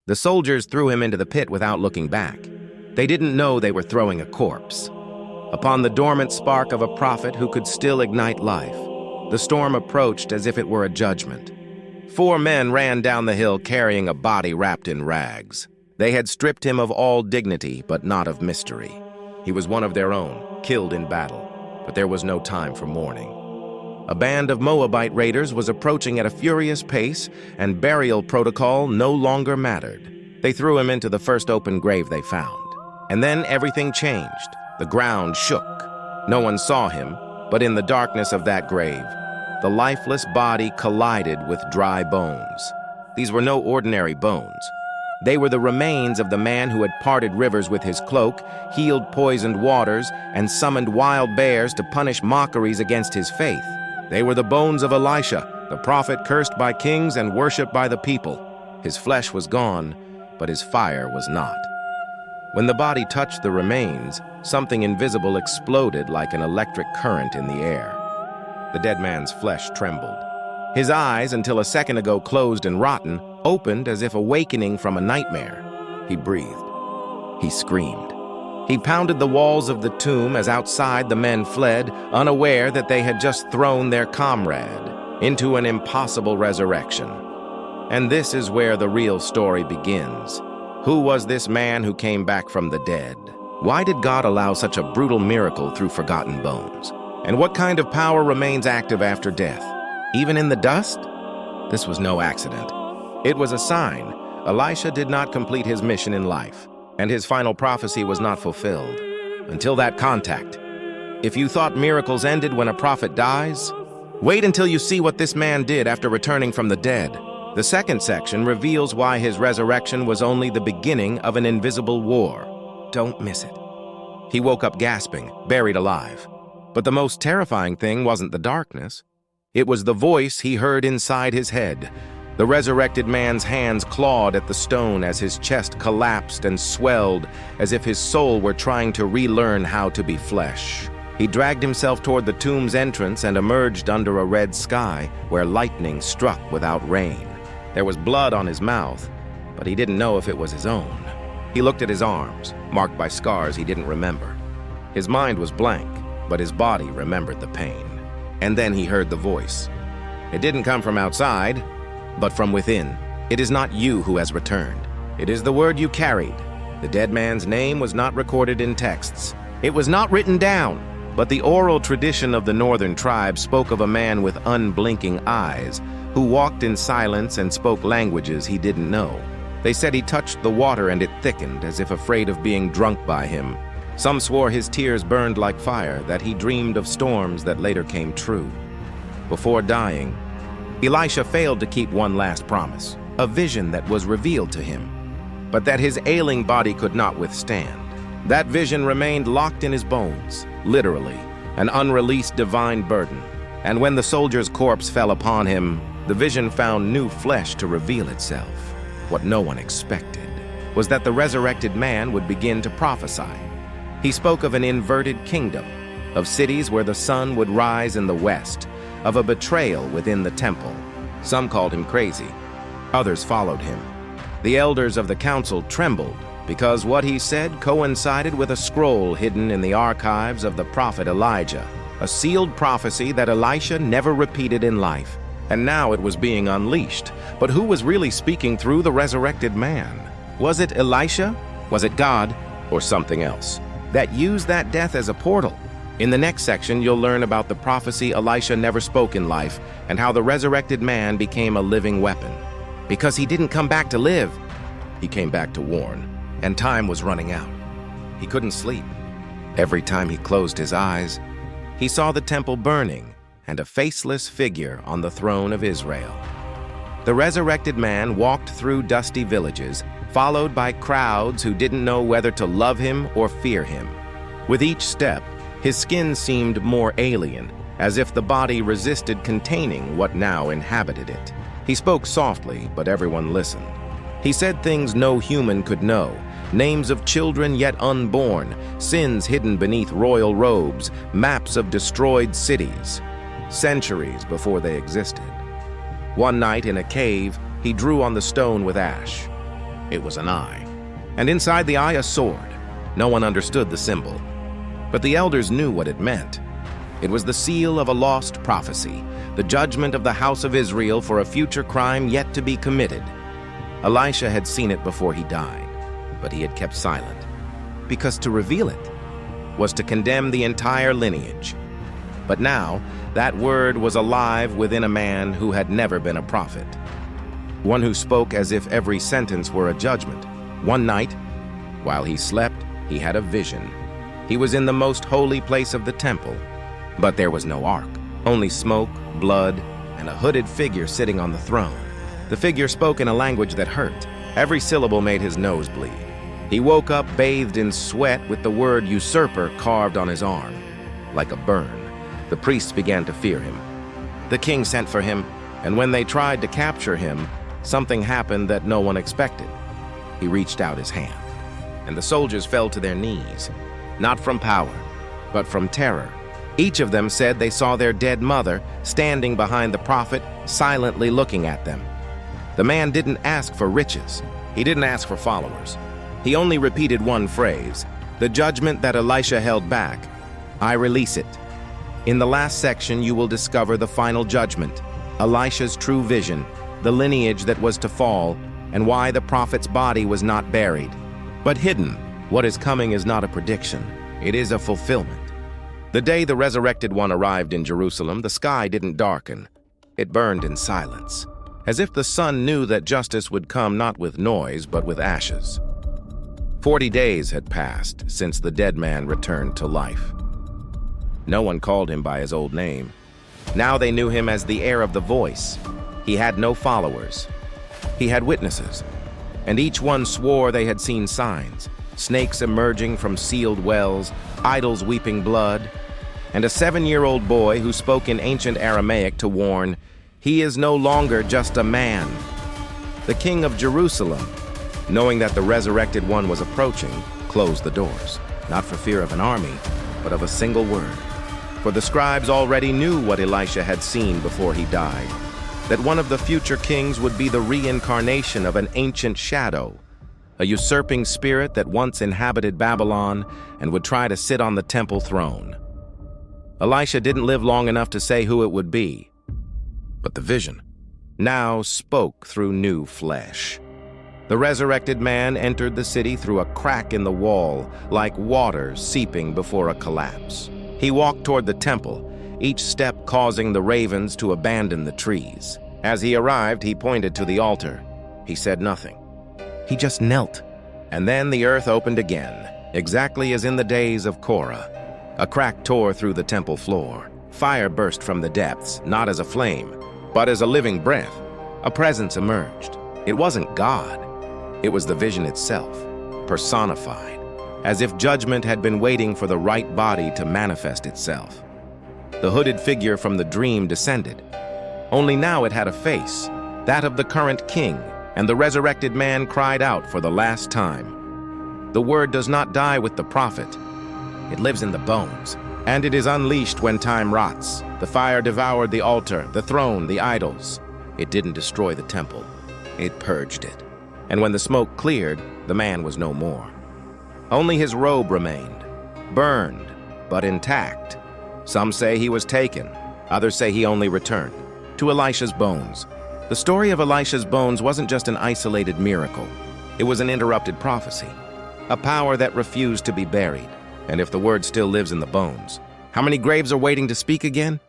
The soldiers threw him into the pit without looking back. They didn't know they were throwing a corpse. Upon the dormant spark of a prophet who could still ignite life, the storm approached as if it were a judgment. 4 men ran down the hill carrying a body wrapped in rags. They had stripped him of all dignity, but not of mystery. He was one of their own, killed in battle, but there was no time for mourning. A band of Moabite raiders was approaching at a furious pace, and burial protocol no longer mattered. They threw him into the first open grave they found. And then everything changed. The ground shook. No one saw him, but in the darkness of that grave, the lifeless body collided with dry bones. These were no ordinary bones. They were the remains of the man who had parted rivers with his cloak, healed poisoned waters, and summoned wild bears to punish mockeries against his faith. They were the bones of Elisha, the prophet cursed by kings and worshipped by the people. His flesh was gone, but his fire was not. When the body touched the remains, something invisible exploded like an electric current in the air. The dead man's flesh trembled. His eyes, until a second ago closed and rotten, opened as if awakening from a nightmare. He breathed. He screamed. He pounded the walls of the tomb as outside the men fled, unaware that they had just thrown their comrade into an impossible resurrection. And this is where the real story begins. Who was this man who came back from the dead? Why did God allow such a brutal miracle through forgotten bones? And what kind of power remains active after death? Even in the dust? This was no accident. It was a sign. Elisha did not complete his mission in life, and his final prophecy was not fulfilled until that contact. If you thought miracles ended when a prophet dies, wait until you see what this man did after returning from the dead. The second section reveals why his resurrection was only the beginning of an invisible war. Don't miss it. He woke up gasping, buried alive. But the most terrifying thing wasn't the darkness. It was the voice he heard inside his head. The resurrected man's hands clawed at the stone as his chest collapsed and swelled as if his soul were trying to relearn how to be flesh. He dragged himself toward the tomb's entrance and emerged under a red sky where lightning struck without rain. There was blood on his mouth, but he didn't know if it was his own. He looked at his arms, marked by scars he didn't remember. His mind was blank, but his body remembered the pain. And then he heard the voice. It didn't come from outside, but from within. It is not you who has returned. It is the word you carried. The dead man's name was not recorded in texts. It was not written down, but the oral tradition of the northern tribe spoke of a man with unblinking eyes who walked in silence and spoke languages he didn't know. They said he touched the water and it thickened as if afraid of being drunk by him. Some swore his tears burned like fire, that he dreamed of storms that later came true. Before dying, Elisha failed to keep one last promise, a vision that was revealed to him, but that his ailing body could not withstand. That vision remained locked in his bones, literally, an unreleased divine burden. And when the soldier's corpse fell upon him, the vision found new flesh to reveal itself. What no one expected was that the resurrected man would begin to prophesy. He spoke of an inverted kingdom, of cities where the sun would rise in the west, of a betrayal within the temple. Some called him crazy. Others followed him. The elders of the council trembled because what he said coincided with a scroll hidden in the archives of the prophet Elijah, a sealed prophecy that Elisha never repeated in life. And now it was being unleashed. But who was really speaking through the resurrected man? Was it Elisha? Was it God? Or something else that used that death as a portal? In the next section, you'll learn about the prophecy Elisha never spoke in life and how the resurrected man became a living weapon. Because he didn't come back to live, he came back to warn, and time was running out. He couldn't sleep. Every time he closed his eyes, he saw the temple burning and a faceless figure on the throne of Israel. The resurrected man walked through dusty villages, followed by crowds who didn't know whether to love him or fear him. With each step, his skin seemed more alien, as if the body resisted containing what now inhabited it. He spoke softly, but everyone listened. He said things no human could know, names of children yet unborn, sins hidden beneath royal robes, maps of destroyed cities, centuries before they existed. One night in a cave, he drew on the stone with ash. It was an eye. And inside the eye, a sword. No one understood the symbol. But the elders knew what it meant. It was the seal of a lost prophecy, the judgment of the house of Israel for a future crime yet to be committed. Elisha had seen it before he died, but he had kept silent, because to reveal it was to condemn the entire lineage. But now, that word was alive within a man who had never been a prophet. One who spoke as if every sentence were a judgment. One night, while he slept, he had a vision. He was in the most holy place of the temple, but there was no ark, only smoke, blood, and a hooded figure sitting on the throne. The figure spoke in a language that hurt. Every syllable made his nose bleed. He woke up bathed in sweat with the word usurper carved on his arm. Like a burn, the priests began to fear him. The king sent for him, and when they tried to capture him, something happened that no one expected. He reached out his hand, and the soldiers fell to their knees, not from power, but from terror. Each of them said they saw their dead mother standing behind the prophet, silently looking at them. The man didn't ask for riches. He didn't ask for followers. He only repeated one phrase, the judgment that Elisha held back. I release it. In the last section, you will discover the final judgment, Elisha's true vision, the lineage that was to fall, and why the prophet's body was not buried, but hidden. What is coming is not a prediction. It is a fulfillment. The day the resurrected one arrived in Jerusalem, the sky didn't darken. It burned in silence, as if the sun knew that justice would come not with noise, but with ashes. 40 days had passed since the dead man returned to life. No one called him by his old name. Now they knew him as the heir of the voice. He had no followers. He had witnesses, and each one swore they had seen signs, snakes emerging from sealed wells, idols weeping blood, and a 7-year-old boy who spoke in ancient Aramaic to warn, he is no longer just a man. The king of Jerusalem, knowing that the resurrected one was approaching, closed the doors, not for fear of an army, but of a single word. For the scribes already knew what Elisha had seen before he died, that one of the future kings would be the reincarnation of an ancient shadow, a usurping spirit that once inhabited Babylon and would try to sit on the temple throne. Elisha didn't live long enough to say who it would be, but the vision now spoke through new flesh. The resurrected man entered the city through a crack in the wall, like water seeping before a collapse. He walked toward the temple, each step causing the ravens to abandon the trees. As he arrived, he pointed to the altar. He said nothing. He just knelt. And then the earth opened again, exactly as in the days of Korah. A crack tore through the temple floor. Fire burst from the depths, not as a flame, but as a living breath. A presence emerged. It wasn't God. It was the vision itself, personified, as if judgment had been waiting for the right body to manifest itself. The hooded figure from the dream descended. Only now it had a face, that of the current king, and the resurrected man cried out for the last time. The word does not die with the prophet. It lives in the bones, and it is unleashed when time rots. The fire devoured the altar, the throne, the idols. It didn't destroy the temple. It purged it. And when the smoke cleared, the man was no more. Only his robe remained, burned, but intact. Some say he was taken. Others say he only returned to Elisha's bones. The story of Elisha's bones wasn't just an isolated miracle. It was an interrupted prophecy, a power that refused to be buried. And if the word still lives in the bones, how many graves are waiting to speak again?